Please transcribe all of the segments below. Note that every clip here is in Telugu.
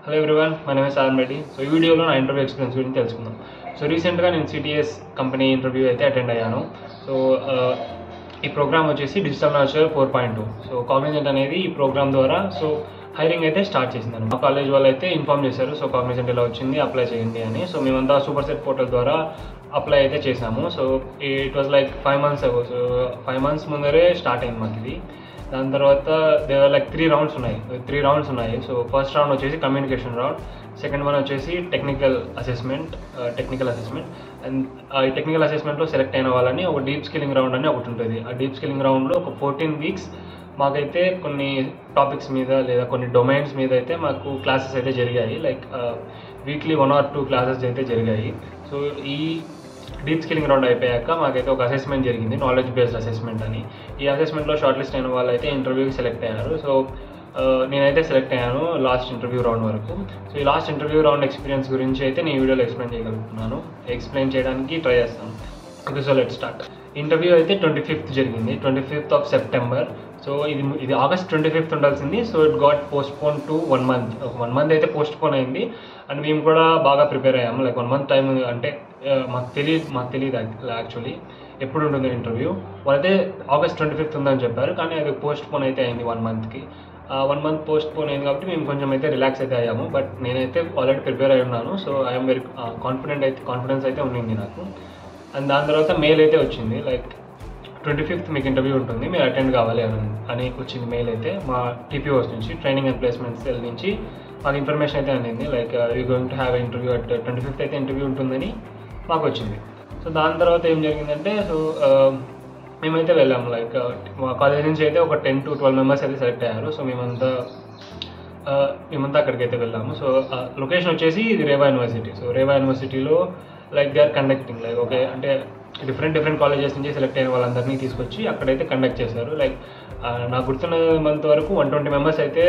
Hello everyone, my name is Alan Reddy. So ఈ వీడియోలో నా ఇంటర్వ్యూ ఎక్స్పీరియన్స్ గురించి తెలుసుకుందాం. సో రీసెంట్గా నేను సిటిఎస్ కంపెనీ ఇంటర్వ్యూ అయితే అటెండ్ అయ్యాను. సో ఈ ప్రోగ్రామ్ వచ్చేసి డిజిటల్ నర్చర్ 4.2. సో కాగ్నిజెంట్ అనేది ఈ ప్రోగ్రామ్ ద్వారా హైరింగ్ అయితే స్టార్ట్ చేసింది. మా కాలేజ్ వాళ్ళు అయితే ఇన్ఫార్మ్ చేశారు. సో కాగ్నిజెంట్ ఇలా వచ్చింది, అప్లై చేయండి అని. సో మేమంతా సూపర్ సెట్ పోర్టల్ ద్వారా అప్లై అయితే చేసాము. So it was like 5 months అగో. సో 5 months ముందరే స్టార్ట్ అయింది మాకు ఇది. దాని తర్వాత దేవర్ లైక్ 3 rounds ఉన్నాయి. సో ఫస్ట్ రౌండ్ వచ్చేసి కమ్యూనికేషన్ రౌండ్, సెకండ్ వన్ వచ్చేసి టెక్నికల్ అసెస్మెంట్. అండ్ ఈ టెక్నికల్ అసెస్మెంట్లో సెలెక్ట్ అయిన వాళ్ళని ఒక డీప్ స్కిల్లింగ్ రౌండ్ అని ఒకటి ఉంటుంది. ఆ డీప్ స్కిల్లింగ్ రౌండ్లో ఒక 14 weeks మాకైతే కొన్ని టాపిక్స్ మీద లేదా కొన్ని డొమైన్స్ మీద అయితే మాకు క్లాసెస్ అయితే జరిగాయి. లైక్ వీక్లీ 1 or 2 క్లాసెస్ అయితే జరిగాయి. సో ఈ డీప్ స్కిల్లింగ్ రౌండ్ అయిపోయాక మాకైతే ఒక అసెస్మెంట్ జరిగింది, నాలెడ్జ్ బేస్డ్ అసెస్మెంట్ అని. ఈ అసెస్మెంట్లో షార్ట్ లిస్ట్ అయిన వాళ్ళు అయితే ఇంటర్వ్యూకి సెలెక్ట్ అయ్యారు. సో నేనైతే సెలెక్ట్ అయ్యాను లాస్ట్ ఇంటర్వ్యూ రౌండ్ వరకు. సో ఈ లాస్ట్ ఇంటర్వ్యూ రౌండ్ ఎక్స్పీరియన్స్ గురించి అయితే నేను ఈ వీడియోలో ఎక్స్ప్లెయిన్ చేయడానికి ట్రై చేస్తాను. Okay, so let start. Interview అయితే 25th జరిగింది, 25th of September. సో ఇది August 25th ఉండాల్సింది. So it got postpone to 1 month. 1 month అయితే పోస్ట్పోన్ అయింది. అండ్ మేము కూడా బాగా ప్రిపేర్ అయ్యాము. లైక్ 1 month టైం అంటే మాకు తెలియదు యాక్చువల్లీ ఎప్పుడు ఉంటుంది ఇంటర్వ్యూ. వాళ్ళైతే August 25th ఉందని చెప్పారు, కానీ అది పోస్ట్పోన్ అయితే అయింది 1 monthకి. 1 month పోస్ట్పోన్ అయింది కాబట్టి మేము కొంచెం అయితే రిలాక్స్ అయితే అయ్యాము. బట్ నేనైతే ఆల్రెడీ ప్రిపేర్ అయి ఉన్నాను. సో ఐఎమ్ వెరీ కాన్ఫిడెన్స్ అయితే ఉండింది నాకు. అండ్ దాని తర్వాత మెయిల్ అయితే వచ్చింది, లైక్ 25th మీకు ఇంటర్వ్యూ ఉంటుంది, మీరు అటెండ్ కావాలి అని వచ్చింది మెయిల్ అయితే మా టీపీఓస్ నుంచి, ట్రైనింగ్ అండ్ ప్లేస్మెంట్ సెల్ నుంచి మాకు ఇన్ఫర్మేషన్ అయితే అందింది. Like you going to have interview at 25th అయితే ఇంటర్వ్యూ ఉంటుందని మాకు వచ్చింది. సో దాని తర్వాత ఏం జరిగిందంటే, సో మేమైతే వెళ్ళాము. లైక్ మా కాలేజ్ నుంచి అయితే ఒక 10 to 12 members అయితే సెలెక్ట్ అయ్యారు. సో మేమంతా అక్కడికి అయితే వెళ్ళాము. సో లొకేషన్ వచ్చేసి ఇది రేవా యూనివర్సిటీ. సో రేవా యూనివర్సిటీలో like they are conducting, like okay అంటే డిఫరెంట్ కాలేజెస్ నుంచి సెలెక్ట్ అయిన వాళ్ళందరినీ తీసుకొచ్చి అక్కడైతే కండక్ట్ చేశారు. లైక్ నాకు గుర్తున్నంత వరకు 120 members అయితే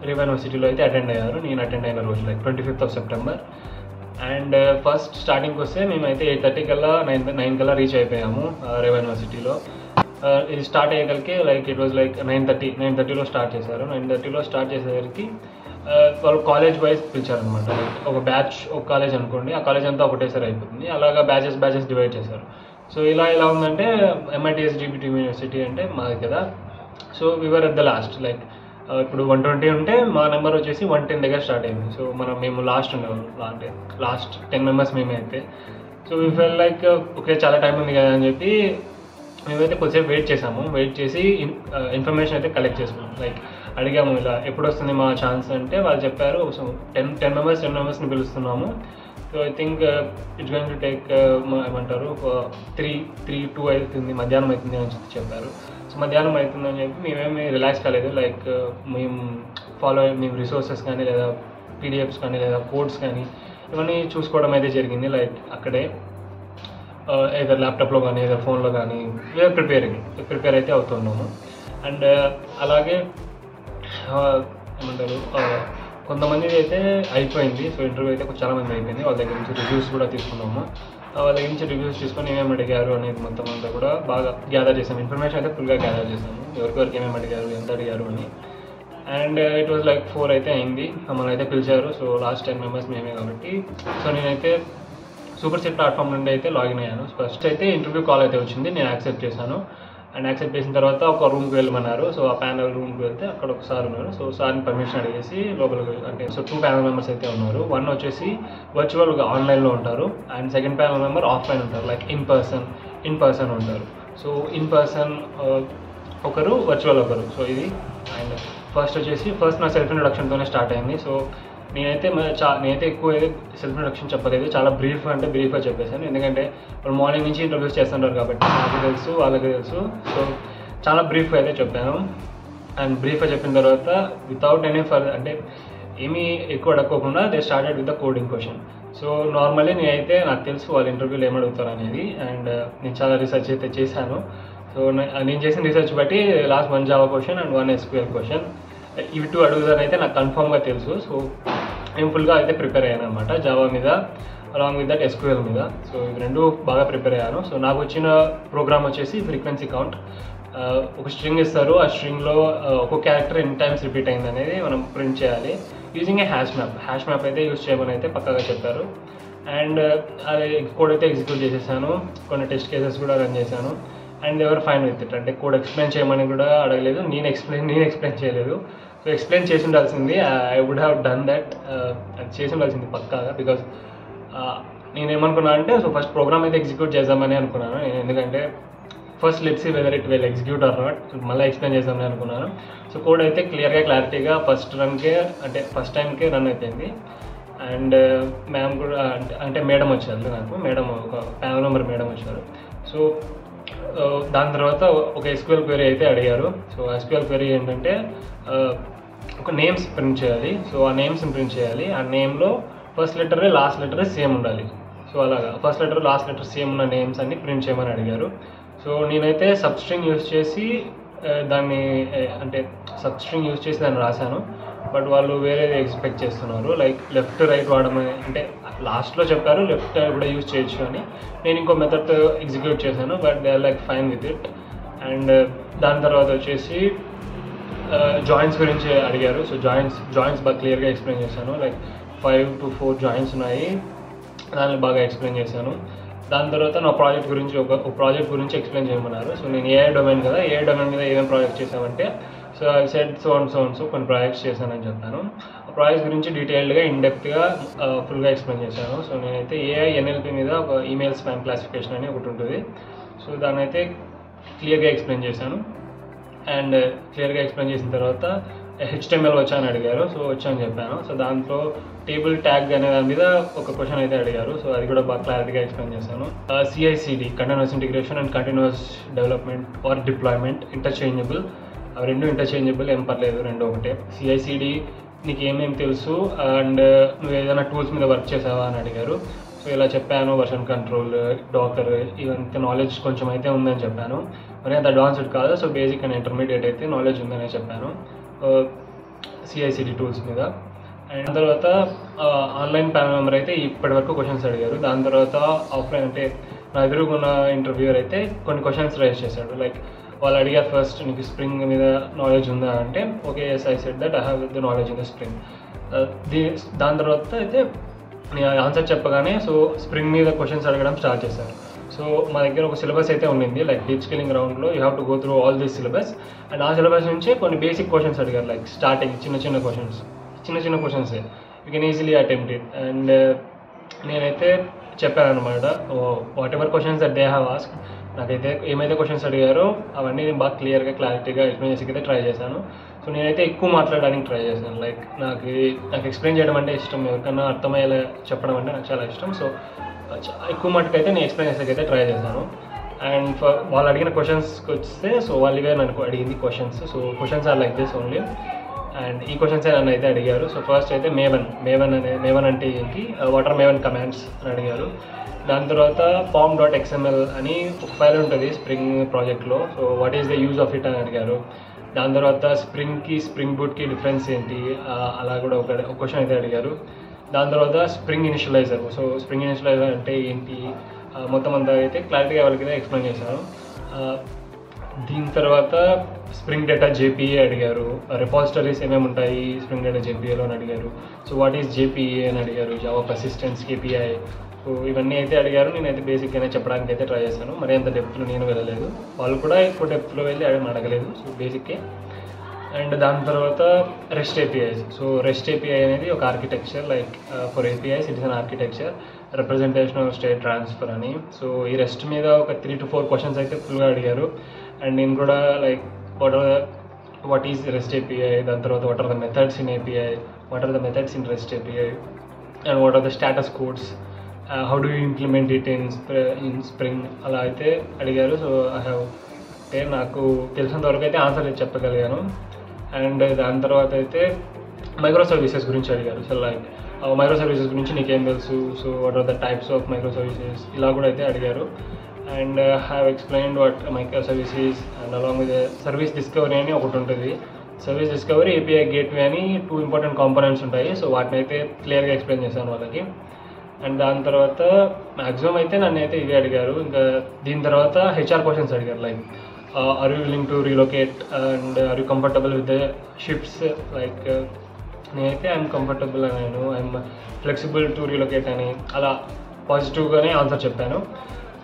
రేవా యూనివర్సిటీలో అయితే అటెండ్ అయ్యారు. నేను అటెండ్ అయిన రోజు like 25th of September. And first స్టార్టింగ్కి వస్తే మేమైతే 8:30 కల్లా 9 కల్లా రీచ్ అయిపోయాము రేవా యూనివర్సిటీలో. ఇది స్టార్ట్ అయ్యేకల్కి లైక్ ఇట్ వాజ్ లైక్ 9:30లో స్టార్ట్ చేశారు. 9:30లో స్టార్ట్ చేసేసరికి వాళ్ళు కాలేజ్ వైజ్ పిలిచారనమాట. లైక్ ఒక బ్యాచ్, ఒక కాలేజ్ అనుకోండి, ఆ కాలేజ్ అంతా ఒకటేసారి అయిపోతుంది. అలాగా బ్యాచెస్ డివైడ్ చేశారు. సో ఇలా ఉందంటే MITSGBT యూనివర్సిటీ అంటే మాది కదా. So we are at the last. Like ఇప్పుడు 120 ఉంటే మా నెంబర్ వచ్చేసి 110 దగ్గర స్టార్ట్ అయింది. సో మేము లాస్ట్ ఉండేవాళ్ళం, అంటే లాస్ట్ 10 members మేమే అయితే. So we felt like okay చాలా టైం ఉంది కదా అని చెప్పి మేమైతే కొద్దిసేపు వెయిట్ చేసి ఇన్ఫర్మేషన్ అయితే కలెక్ట్ చేసుకున్నాం. లైక్ అడిగాము ఇలా ఎప్పుడు వస్తుంది మా ఛాన్స్ అంటే వాళ్ళు చెప్పారు, సో 10 members పిలుస్తున్నాము. So I think it's going to take ఏమంటారు 3-2 అవుతుంది, మధ్యాహ్నం అవుతుంది అని చెప్పారు. సో మధ్యాహ్నం అవుతుందని చెప్పి మేమేమి రిలాక్స్ కాలేదు. లైక్ మేము రిసోర్సెస్ కానీ లేదా PDFs కానీ లేదా కోడ్స్ కానీ ఇవన్నీ చూసుకోవడం అయితే జరిగింది. లైక్ అక్కడే ఏదో ల్యాప్టాప్లో కానీ ఏదో ఫోన్లో కానీ ప్రిపేర్ అయితే అవుతున్నాము. అండ్ అలాగే ఏమంటారు కొంతమంది అయితే అయిపోయింది. సో ఇంటర్వ్యూ అయితే చాలామంది అయిపోయింది. వాళ్ళ దగ్గర నుంచి రివ్యూస్ కూడా తీసుకున్నాము. వాళ్ళ దగ్గర నుంచి రివ్యూస్ తీసుకొని ఏమేమి అడిగారు అనేది మొత్తం అంతా కూడా బాగా గ్యాదర్ చేసాము. ఇన్ఫర్మేషన్ అయితే ఫుల్గా గ్యాదర్ చేసాము, ఎవరికెవరికి ఏమేమి అడిగారు, ఎంత అడిగారు అని. అండ్ ఇట్ వాజ్ లైక్ 4 అయితే అయింది, మమ్మల్ని అయితే పిలిచారు. సో లాస్ట్ 10 members మేమే కాబట్టి. సో నేనైతే సూపర్ సెట్ ప్లాట్ఫామ్ నుండి అయితే లాగిన్ అయ్యాను. ఫస్ట్ అయితే ఇంటర్వ్యూ కాల్ అయితే వచ్చింది, నేను యాక్సెప్ట్ చేశాను. అండ్ యాక్సెప్ట్ చేసిన తర్వాత ఒక రూమ్కి వెళ్ళమన్నారు. సో ఆ ప్యానల్ రూమ్కి వెళ్తే అక్కడ ఒక సార్ ఉన్నారు. సో సార్ని పర్మిషన్ అడిగేసి లోపలికి అంటే సో 2 panel members అయితే ఉన్నారు. 1 వచ్చేసి వర్చువల్గా ఆన్లైన్లో ఉంటారు, and second panel member offline ఉంటారు, లైక్ ఇన్ పర్సన్ ఉంటారు. సో ఇన్ పర్సన్ ఒకరు, వర్చువల్ ఒకరు. సో ఇది. అండ్ ఫస్ట్ నా సెల్ఫ్ ఇంట్రొడక్షన్తోనే స్టార్ట్ అయింది. సో నేనైతే ఎక్కువ సెల్ఫ్ ఇంట్రొడక్షన్ చెప్పలేదు, చాలా బ్రీఫ్గా చెప్పేశాను. ఎందుకంటే వాళ్ళు మార్నింగ్ నుంచి ఇంటర్వ్యూస్ చేస్తుంటారు కాబట్టి నాకు తెలుసు, వాళ్ళకి తెలుసు. సో చాలా బ్రీఫ్గా అయితే చెప్పాను. అండ్ బ్రీఫ్గా చెప్పిన తర్వాత వితౌట్ ఎనీ ఫర్దర్ అంటే ఏమీ ఎక్కువ అడగకుండా they started with the coding question. So normally నాకు తెలుసు వాళ్ళు ఇంటర్వ్యూలో ఏమడుగుతారు అనేది. అండ్ నేను చాలా రీసెర్చ్ అయితే చేశాను. సో నేను చేసిన రీసెర్చ్ బట్టి last 1 Java question and 1 SQL question, ఇవి 2 అడుగుతారని అయితే నాకు కన్ఫర్మ్గా తెలుసు. సో నేను ఫుల్గా అయితే ప్రిపేర్ అయ్యాను అనమాట, జావా మీద అలాంగ్ విత్ దట్ SQL మీద. సో ఇవి 2 బాగా ప్రిపేర్ అయ్యాను. సో నాకు వచ్చిన ప్రోగ్రామ్ వచ్చేసి ఫ్రీక్వెన్సీ కౌంట్. ఒక స్ట్రింగ్ ఇస్తారు, ఆ స్ట్రింగ్లో ఒక క్యారెక్టర్ ఎన్ని టైమ్స్ రిపీట్ అయింది అనేది మనం ప్రింట్ చేయాలి యూజింగ్ ఏ హ్యాష్ మ్యాప్ అయితే యూజ్ చేయమని అయితే పక్కాగా చెప్పారు. అండ్ అది కోడ్ అయితే ఎగ్జిక్యూట్ చేసేసాను, కొన్ని టెస్ట్ కేసెస్ కూడా రన్ చేశాను. అండ్ ఎవరు ఫైన్ విత్ ఇట్, అంటే కోడ్ ఎక్స్ప్లెయిన్ చేయమని కూడా అడగలేదు, నేను ఎక్స్ప్లెయిన్ చేయలేదు. సో ఎక్స్ప్లెయిన్ చేసి ఉండాల్సింది, I would have done that, అది చేసి ఉండాల్సింది పక్కాగా. బికాజ్ నేనేమనుకున్నా అంటే సో ఫస్ట్ ప్రోగ్రామ్ అయితే ఎగ్జిక్యూట్ చేద్దామని అనుకున్నాను, ఎందుకంటే first let's see whether it will execute or not, మళ్ళీ ఎక్స్ప్లెయిన్ చేద్దామని అనుకున్నాను. సో కోడ్ అయితే క్లారిటీగా ఫస్ట్ టైంకే రన్ అయిపోయింది. అండ్ మ్యామ్ కూడా అంటే మేడం వచ్చారు, నాకు మేడం ఒక ప్యానల్ మెంబర్ మేడం వచ్చారు. సో దాని తర్వాత ఒక SQL క్వెరీ అయితే అడిగారు. సో SQL క్వెరీ ఏంటంటే ఒక నేమ్స్ ప్రింట్ చేయాలి. సో ఆ నేమ్స్ని ప్రింట్ చేయాలి, ఆ నేమ్లో first letter last letter same ఉండాలి. సో అలాగా first letter last letter same ఉన్న నేమ్స్ అన్ని ప్రింట్ చేయమని అడిగారు. సో నేనైతే సబ్స్ట్రింగ్ యూజ్ చేసి దాన్ని రాశాను. బట్ వాళ్ళు వేరేది ఎక్స్పెక్ట్ చేస్తున్నారు, లైక్ లెఫ్ట్ రైట్ వాడమని, అంటే లాస్ట్లో చెప్పారు లెఫ్ట్ కూడా యూజ్ చేయొచ్చు అని. నేను ఇంకో మెథడ్ ఎగ్జిక్యూట్ చేశాను, but they are like fine with it. And దాని తర్వాత వచ్చేసి జాయింట్స్ గురించి అడిగారు. సో జాయింట్స్ బాగా క్లియర్గా ఎక్స్ప్లెయిన్ చేశాను, లైక్ 5 to 4 జాయింట్స్ ఉన్నాయి, దాన్ని బాగా ఎక్స్ప్లెయిన్ చేశాను. దాని తర్వాత నా ప్రాజెక్ట్ గురించి ఎక్స్ప్లెయిన్ చేయమన్నారు. సో నేను AI డొమైన్ మీద ఏమేమి ప్రాజెక్ట్ చేశామంటే, సో ఐ సెడ్ సో కొన్ని ప్రాజెక్ట్స్ చేశానని చెప్పాను. ఆ ప్రాజెక్ట్స్ గురించి డీటెయిల్డ్గా ఇన్డెప్త్గా ఫుల్గా ఎక్స్ప్లెయిన్ చేశాను. సో నేనైతే AI NLP మీద ఒక ఈమెయిల్ స్పామ్ క్లాసిఫికేషన్ అని ఒకటి ఉంటుంది, సో దాన్ని అయితే క్లియర్గా ఎక్స్ప్లెయిన్ చేశాను. అండ్ క్లియర్గా ఎక్స్ప్లెయిన్ చేసిన తర్వాత HTML వచ్చా అని అడిగారు. సో వచ్చా అని చెప్పాను. సో దాంట్లో టేబుల్ ట్యాగ్ అనే దాని మీద ఒక క్వశ్చన్ అయితే అడిగారు. సో అది కూడా బాగా క్లారిటీగా ఎక్స్ప్లెయిన్ చేశాను. CI/CD continuous integration and continuous development or deployment interchangeable, అవి రెండు ఇంటర్చేంజబుల్, ఏం పర్లేదు, రెండు ఒకటే. CI/CD నీకు ఏమేమి తెలుసు అండ్ నువ్వు ఏదైనా టూల్స్ మీద వర్క్ చేసావా అని అడిగారు. సో ఇలా చెప్పాను, వర్షన్ కంట్రోల్, డాకర్, ఇవంతా నాలెడ్జ్ కొంచెం అయితే ఉందని చెప్పాను. మరి అంత అడ్వాన్స్డ్ కాదు, సో బేసిక్ అండ్ ఇంటర్మీడియట్ అయితే నాలెడ్జ్ ఉందనే చెప్పాను CI/CD టూల్స్ మీద. అండ్ తర్వాత ఆన్లైన్ ప్యానల్ మెంబర్ అయితే ఇప్పటివరకు క్వశ్చన్స్ అడిగారు. దాని తర్వాత ఆఫ్లైన్ అంటే నా ఎదురుగున్న ఇంటర్వ్యూయర్ అయితే కొన్ని క్వశ్చన్స్ రైజ్ చేశాడు. లైక్ వాళ్ళు అడిగారు, ఫస్ట్ నీకు స్ప్రింగ్ మీద నాలెడ్జ్ ఉందా అంటే, okay yes I said that I have the knowledge in the Spring. దాని తర్వాత అయితే నేను ఆన్సర్ చెప్పగానే సో స్ప్రింగ్ మీద క్వశ్చన్స్ అడగడం స్టార్ట్ చేశాను. సో మా దగ్గర ఒక సిలబస్ అయితే ఉండింది, లైక్ డీప్ స్కిల్లింగ్ రౌండ్లో you have to go through all this syllabus. And ఆ సిలబస్ నుంచి కొన్ని బేసిక్ క్వశ్చన్స్ అడిగారు, లైక్ స్టార్టింగ్ చిన్న questions you can easily attempt it. And నేనైతే చెప్పాను అనమాట, what ever questions that they have asked, నాకైతే ఏమైతే క్వశ్చన్స్ అడిగారో అవన్నీ నేను బాగా క్లారిటీగా ఎక్స్ప్లెయిన్ చేసి అయితే ట్రై చేశాను. సో నేనైతే ఎక్కువ మాట్లాడడానికి ట్రై చేశాను, లైక్ నాకు ఎక్స్ప్లెయిన్ చేయడం అంటే ఇష్టం, ఎవరికన్నా అర్థమయ్యేలా చెప్పడం అంటే నాకు చాలా ఇష్టం. సో ఎక్కువ మటుకు అయితే నేను ఎక్స్ప్లెయిన్ చేసేకైతే ట్రై చేశాను. అండ్ వాళ్ళు అడిగిన క్వశ్చన్స్కి వస్తే, సో వాళ్ళు ఇవే నన్ను అడిగింది questions. So questions are like this only. And ఈ క్వశ్చన్స్ నన్ను అయితే అడిగారు. సో ఫస్ట్ అయితే మేవన్ అంటే ఏంటి, వాట్ ఆర్ మేవన్ కమాండ్స్ అని అడిగారు. దాని తర్వాత pom.xml అని ఒక ఫైల్ ఉంటుంది స్ప్రింగ్ ప్రాజెక్ట్లో, so what is the use of it అని అడిగారు. దాని తర్వాత స్ప్రింగ్ బూట్కి డిఫరెన్స్ ఏంటి, అలా కూడా ఒక క్వశ్చన్ అయితే అడిగారు. దాని తర్వాత స్ప్రింగ్ ఇనిషియలైజర్, సో స్ప్రింగ్ ఇనిషియలైజర్ అంటే ఏంటి మొత్తం అంతా అయితే క్లారిటీగా వాళ్ళకి ఎక్స్ప్లెయిన్ చేశాను. దీని తర్వాత స్ప్రింగ్ డేటా JPA అడిగారు, రిపాజిటరీస్ ఏమేమి ఉంటాయి స్ప్రింగ్ డేటా JPAలో అని అడిగారు. సో వాట్ ఈస్ JPA అని అడిగారు, జావా పర్సిస్టెన్స్ KPI. సో ఇవన్నీ అయితే అడిగారు. నేనైతే బేసిక్గానే చెప్పడానికి అయితే ట్రై చేశాను, మరి అంత డెప్త్లో నేను వెళ్ళలేదు, వాళ్ళు కూడా ఎక్కువ డెప్త్లో వెళ్ళి అడగలేదు. సో బేసిక్కే. అండ్ దాని తర్వాత REST APIs. So REST API అనేది ఒక architecture, like for APIs it is an architecture representational state transfer అని. సో ఈ REST మీద ఒక 3 to 4 క్వశ్చన్స్ అయితే ఫుల్గా అడిగారు. అండ్ నేను కూడా like what is REST API, దాని తర్వాత what are the methods in API, what are the methods in REST API, and what are the status codes, how do you implement it in Spring, అలా అయితే అడిగారు. సో అంటే నాకు తెలిసినంత వరకు అయితే ఆన్సర్ చెప్పగలిగాను. అండ్ దాని తర్వాత అయితే మైక్రో సర్వీసెస్ గురించి అడిగారు. సో లైక్ మైక్రో సర్వీసెస్ గురించి నీకేం తెలుసు, so what are the types of micro services, ఇలా కూడా అయితే అడిగారు. And have explained what micro services and along with service discovery అని ఒకటి ఉంటుంది. సర్వీస్ డిస్కవరీ, API గేట్వే అని 2 ఇంపార్టెంట్ కాంపోనెంట్స్ ఉంటాయి. సో వాటిని అయితే క్లియర్గా ఎక్స్ప్లెయిన్ చేశాను వాళ్ళకి. అండ్ దాని తర్వాత మ్యాక్సిమం అయితే నన్ను అయితే ఇవే అడిగారు. ఇంకా దీని తర్వాత HR క్వశ్చన్స్ అడిగారు, like are you willing to relocate and are you comfortable with the shifts like నేనైతే ఐఎమ్ కంఫర్టబుల్ అన్నాను, ఐఎమ్ ఫ్లెక్సిబుల్ టు రీలొకేట్ అని అలా పాజిటివ్గానే ఆన్సర్ చెప్పాను.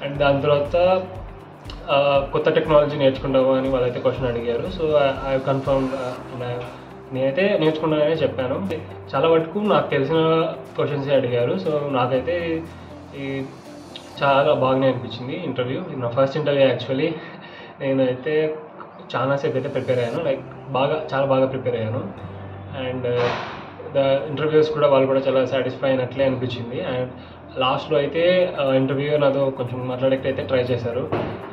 అండ్ దాని తర్వాత కొత్త టెక్నాలజీ నేర్చుకుంటావు అని వాళ్ళైతే క్వశ్చన్ అడిగారు. సో ఐ కన్ఫర్మ్ నేనైతే నేర్చుకున్నాననే చెప్పాను. చాలా వరకు నాకు తెలిసిన క్వశ్చన్సే అడిగారు. సో నాకైతే ఈ చాలా బాగానే అనిపించింది ఇంటర్వ్యూ. ఇది నా ఫస్ట్ ఇంటర్వ్యూ యాక్చువల్లీ. నేనైతే చాలాసేపు అయితే ప్రిపేర్ అయ్యాను, లైక్ చాలా బాగా ప్రిపేర్ అయ్యాను. అండ్ ద ఇంటర్వ్యూస్ కూడా వాళ్ళు కూడా చాలా సాటిస్ఫై అయినట్లే అనిపించింది. అండ్ లాస్ట్లో అయితే ఇంటర్వ్యూ నాతో కొంచెం మాట్లాడేకి అయితే ట్రై చేశారు.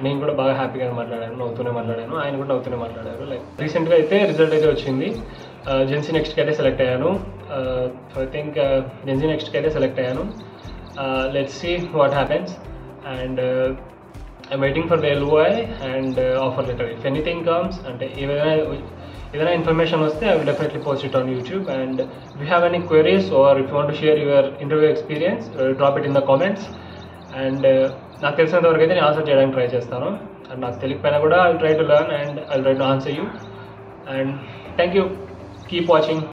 నేను కూడా బాగా హ్యాపీగా మాట్లాడాను, నవ్వుతూనే మాట్లాడాను, ఆయన కూడా నవ్వుతూనే మాట్లాడారు. లైక్ రీసెంట్గా అయితే రిజల్ట్ అయితే వచ్చింది. జెన్సీ నెక్స్ట్కి అయితే సెలెక్ట్ అయ్యాను. సో ఐ థింక్ జెన్సీ నెక్స్ట్కి అయితే సెలెక్ట్ అయ్యాను. Let's see what happens. And I'm waiting for the LOI and offer letter. If anything comes అంటే ఏదైనా ఇన్ఫర్మేషన్ వస్తే I will definitely post it on YouTube. And if you have any queries or if you want to share your interview experience drop it in the comments. And నాకు తెలిసినంత వరకు అయితే నేను ఆన్సర్ చేయడానికి ట్రై చేస్తాను. అండ్ నాకు తెలియకపోయినా కూడా I try to learn and I try to answer you. And thank you. Keep watching.